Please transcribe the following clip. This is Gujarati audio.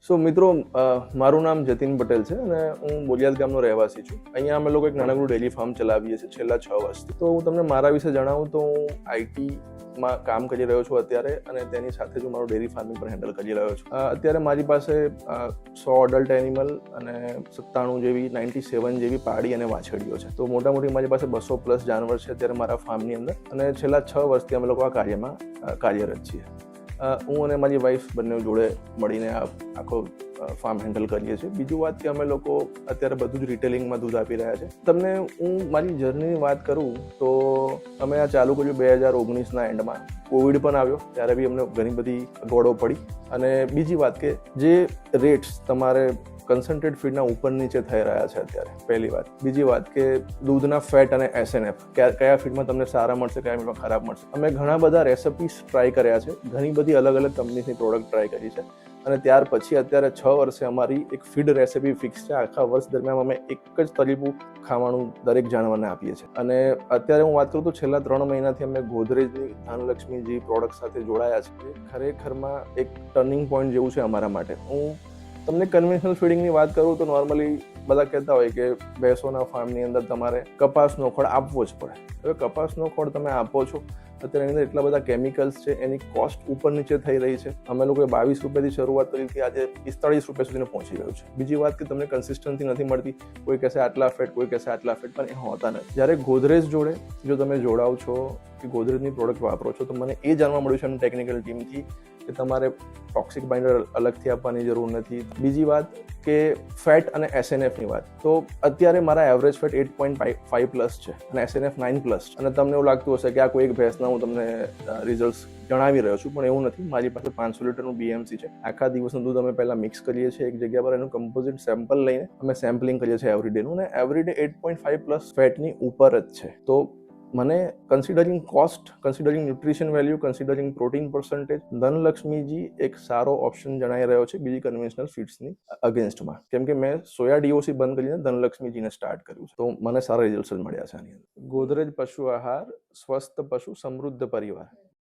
સો મિત્રો, મારું નામ જતીન પટેલ છે અને હું બોલિયાદ ગામનો રહેવાસી છું. અહીંયા અમે લોકો એક નાનકડું ડેરી ફાર્મ ચલાવીએ છીએ છેલ્લા 6 વર્ષથી. તો હું તમને મારા વિશે જણાવું તો હું આઈટીમાં કામ કરી રહ્યો છું અત્યારે, અને તેની સાથે જ હું મારું ડેરી ફાર્મિંગ પણ હેન્ડલ કરી રહ્યો છું. અત્યારે મારી પાસે 100 અડલ્ટ એનિમલ અને 97 જેવી પાડી અને વાછડીઓ છે. તો મોટા મોટી મારી પાસે 200+ જાનવર છે અત્યારે મારા ફાર્મની અંદર, અને છેલ્લા 6 વર્ષથી અમે લોકો આ કાર્યમાં કાર્યરત છીએ. હું અને મારી વાઈફ બંને જોડે મળીને આખો ફાર્મ હેન્ડલ કરીએ છીએ. બીજું વાત કે અમે લોકો અત્યારે બધું જ રિટેલિંગમાં દૂધ આપી રહ્યા છે. તમને હું મારી જર્નીની વાત કરું તો અમે આ ચાલુ કર્યું 2019ના એન્ડમાં. કોવિડ પણ આવ્યો, ત્યારે બી અમને ઘણી બધી અગવડો પડી. અને બીજી વાત કે જે રેટ્સ તમારે કન્સન્ટ્રેટ ફીડના ઉપર નીચે થઈ રહ્યા છે અત્યારે, પહેલી વાત. બીજી વાત કે દૂધના ફેટ અને SNF કયા ફીડમાં તમને સારા મળશે, કયા ફીડમાં ખરાબ મળશે. અમે ઘણા બધા રેસિપીસ ટ્રાય કર્યા છે, ઘણી બધી અલગ અલગ કંપનીની પ્રોડક્ટ ટ્રાય કરી છે, અને ત્યાર પછી અત્યારે 6 વર્ષે અમારી એક ફીડ રેસિપી ફિક્સ છે. આખા વર્ષ દરમિયાન અમે એક જ તરીપું ખાવાનું દરેક જાનવરને આપીએ છીએ. અને અત્યારે હું વાત કરું તો છેલ્લા 3 મહિનાથી અમે ગોદરેજની ધનલક્ષ્મી પ્રોડક્ટ સાથે જોડાયા છે. ખરેખરમાં એક ટર્નિંગ પોઈન્ટ જેવું છે અમારા માટે. હું તમને કન્વેન્શનલ ફીડિંગની વાત કરું તો નોર્મલી બધા કહેતા હોય કે ભેંસોના ફાર્મની અંદર તમારે કપાસનો ખોળ આપવો જ પડે. હવે કપાસનો ખોળ તમે આપો છો, અત્યારે એની અંદર એટલા બધા કેમિકલ્સ છે, એની કોસ્ટ ઉપર નીચે થઈ રહી છે. અમે લોકોએ 22 રૂપિયાથી શરૂઆત કરી હતી, આજે 45 રૂપિયા સુધીને પહોંચી ગયું છે. બીજી વાત કે તમને કન્સિસ્ટન્સી નથી મળતી. કોઈ કહેશે આટલા ફેટ, કોઈ કહેશે આટલા ફેટ, પણ એ હોતા નથી. જ્યારે ગોદરેજ જોડે જો તમે જોડાવ છો કે ગોદરેજની પ્રોડક્ટ વાપરો છો, તો મને એ જાણવા મળ્યું છે એની ટેકનિકલ ટીમથી કે તમારે ટોક્સિક બાઇન્ડર અલગથી આપવાની જરૂર નથી. બીજી વાત કે ફેટ અને SNFની વાત, તો અત્યારે મારા એવરેજ ફેટ 8.5+ છે અને SNF 9+. અને તમને એવું લાગતું હશે કે આ કોઈ એક ભેંસના હું તમને રિઝલ્ટ જણાવી રહ્યો છું, પણ એવું નથી. મારી પાસે 500 લીટરનું BMC છે. આખા દિવસનું દૂધ અમે પહેલા મિક્સ કરીએ છીએ એક જગ્યા પર, એનું કમ્પોઝિટ સેમ્પલ લઈને અમે સેમ્પલિંગ કરીએ છીએ એવરીડેનું, અને એવરીડે 8.5+ ફેટની ઉપર જ છે. તો મને considering cost, considering nutrition value, considering protein percentage, ધનલક્ષ્મીજી એક સારો ઓપ્શન જણાઈ રહ્યો છે બીજી કન્વેન્શનલ ફીડ્સની અગેન્સ્ટમાં. કેમ કે મેં સોયા DOC બંધ કરીને ધનલક્ષ્મીજીને સ્ટાર્ટ કર્યું છે, તો મને સારા રિઝલ્ટ્સ મળ્યા છે આની અંદર. ગોદરેજ પશુ આહાર, સ્વસ્થ પશુ, સમૃદ્ધ પરિવાર.